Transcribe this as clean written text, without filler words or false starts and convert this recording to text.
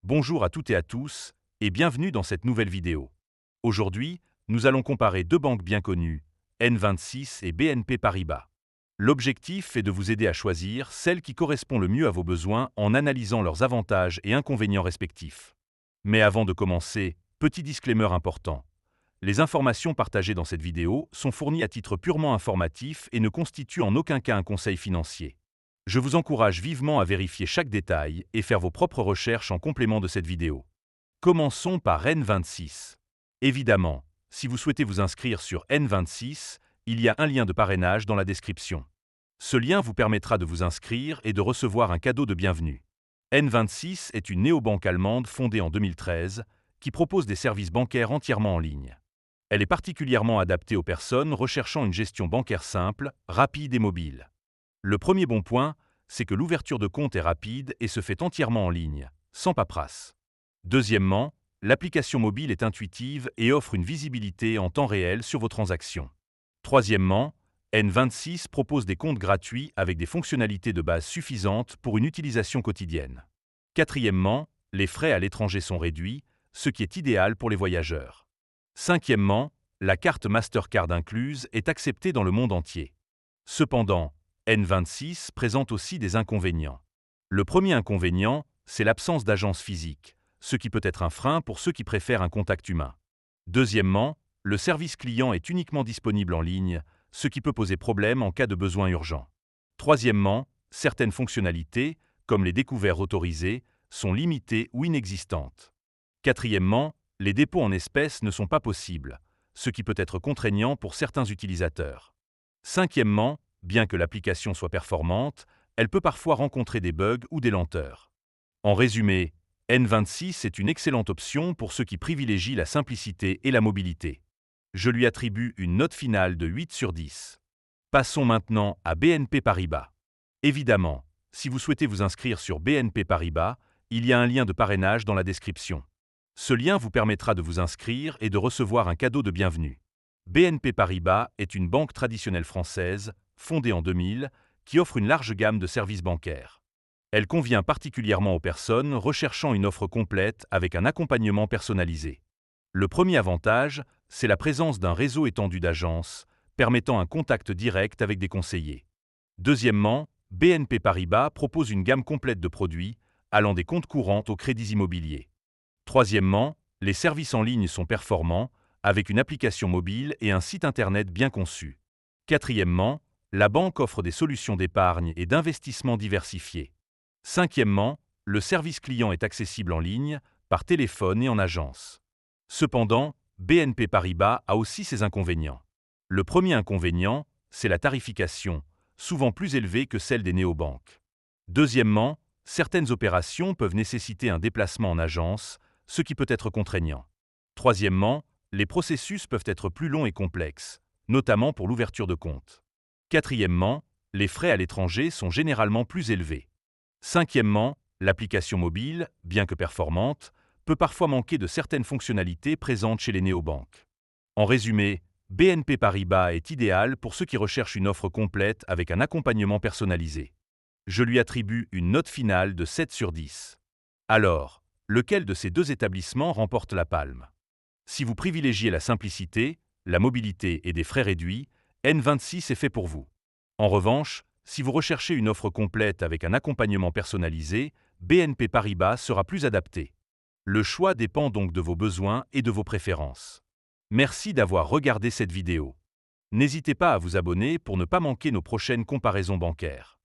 Bonjour à toutes et à tous, et bienvenue dans cette nouvelle vidéo. Aujourd'hui, nous allons comparer deux banques bien connues, N26 et BNP Paribas. L'objectif est de vous aider à choisir celle qui correspond le mieux à vos besoins en analysant leurs avantages et inconvénients respectifs. Mais avant de commencer, petit disclaimer important. Les informations partagées dans cette vidéo sont fournies à titre purement informatif et ne constituent en aucun cas un conseil financier. Je vous encourage vivement à vérifier chaque détail et faire vos propres recherches en complément de cette vidéo. Commençons par N26. Évidemment, si vous souhaitez vous inscrire sur N26, il y a un lien de parrainage dans la description. Ce lien vous permettra de vous inscrire et de recevoir un cadeau de bienvenue. N26 est une néobanque allemande fondée en 2013 qui propose des services bancaires entièrement en ligne. Elle est particulièrement adaptée aux personnes recherchant une gestion bancaire simple, rapide et mobile. Le premier bon point, c'est que l'ouverture de compte est rapide et se fait entièrement en ligne, sans paperasse. Deuxièmement, l'application mobile est intuitive et offre une visibilité en temps réel sur vos transactions. Troisièmement, N26 propose des comptes gratuits avec des fonctionnalités de base suffisantes pour une utilisation quotidienne. Quatrièmement, les frais à l'étranger sont réduits, ce qui est idéal pour les voyageurs. Cinquièmement, la carte Mastercard incluse est acceptée dans le monde entier. Cependant, N26 présente aussi des inconvénients. Le premier inconvénient, c'est l'absence d'agence physique, ce qui peut être un frein pour ceux qui préfèrent un contact humain. Deuxièmement, le service client est uniquement disponible en ligne, ce qui peut poser problème en cas de besoin urgent. Troisièmement, certaines fonctionnalités, comme les découvertes autorisées, sont limitées ou inexistantes. Quatrièmement, les dépôts en espèces ne sont pas possibles, ce qui peut être contraignant pour certains utilisateurs. Cinquièmement, bien que l'application soit performante, elle peut parfois rencontrer des bugs ou des lenteurs. En résumé, N26 est une excellente option pour ceux qui privilégient la simplicité et la mobilité. Je lui attribue une note finale de 8 sur 10. Passons maintenant à BNP Paribas. Évidemment, si vous souhaitez vous inscrire sur BNP Paribas, il y a un lien de parrainage dans la description. Ce lien vous permettra de vous inscrire et de recevoir un cadeau de bienvenue. BNP Paribas est une banque traditionnelle française, fondée en 2000, qui offre une large gamme de services bancaires. Elle convient particulièrement aux personnes recherchant une offre complète avec un accompagnement personnalisé. Le premier avantage, c'est la présence d'un réseau étendu d'agences, permettant un contact direct avec des conseillers. Deuxièmement, BNP Paribas propose une gamme complète de produits, allant des comptes courants aux crédits immobiliers. Troisièmement, les services en ligne sont performants, avec une application mobile et un site internet bien conçu. Quatrièmement, la banque offre des solutions d'épargne et d'investissement diversifiées. Cinquièmement, le service client est accessible en ligne, par téléphone et en agence. Cependant, BNP Paribas a aussi ses inconvénients. Le premier inconvénient, c'est la tarification, souvent plus élevée que celle des néobanques. Deuxièmement, certaines opérations peuvent nécessiter un déplacement en agence, ce qui peut être contraignant. Troisièmement, les processus peuvent être plus longs et complexes, notamment pour l'ouverture de compte. Quatrièmement, les frais à l'étranger sont généralement plus élevés. Cinquièmement, l'application mobile, bien que performante, peut parfois manquer de certaines fonctionnalités présentes chez les néobanques. En résumé, BNP Paribas est idéal pour ceux qui recherchent une offre complète avec un accompagnement personnalisé. Je lui attribue une note finale de 7 sur 10. Alors, lequel de ces deux établissements remporte la palme? Si vous privilégiez la simplicité, la mobilité et des frais réduits, N26 est fait pour vous. En revanche, si vous recherchez une offre complète avec un accompagnement personnalisé, BNP Paribas sera plus adapté. Le choix dépend donc de vos besoins et de vos préférences. Merci d'avoir regardé cette vidéo. N'hésitez pas à vous abonner pour ne pas manquer nos prochaines comparaisons bancaires.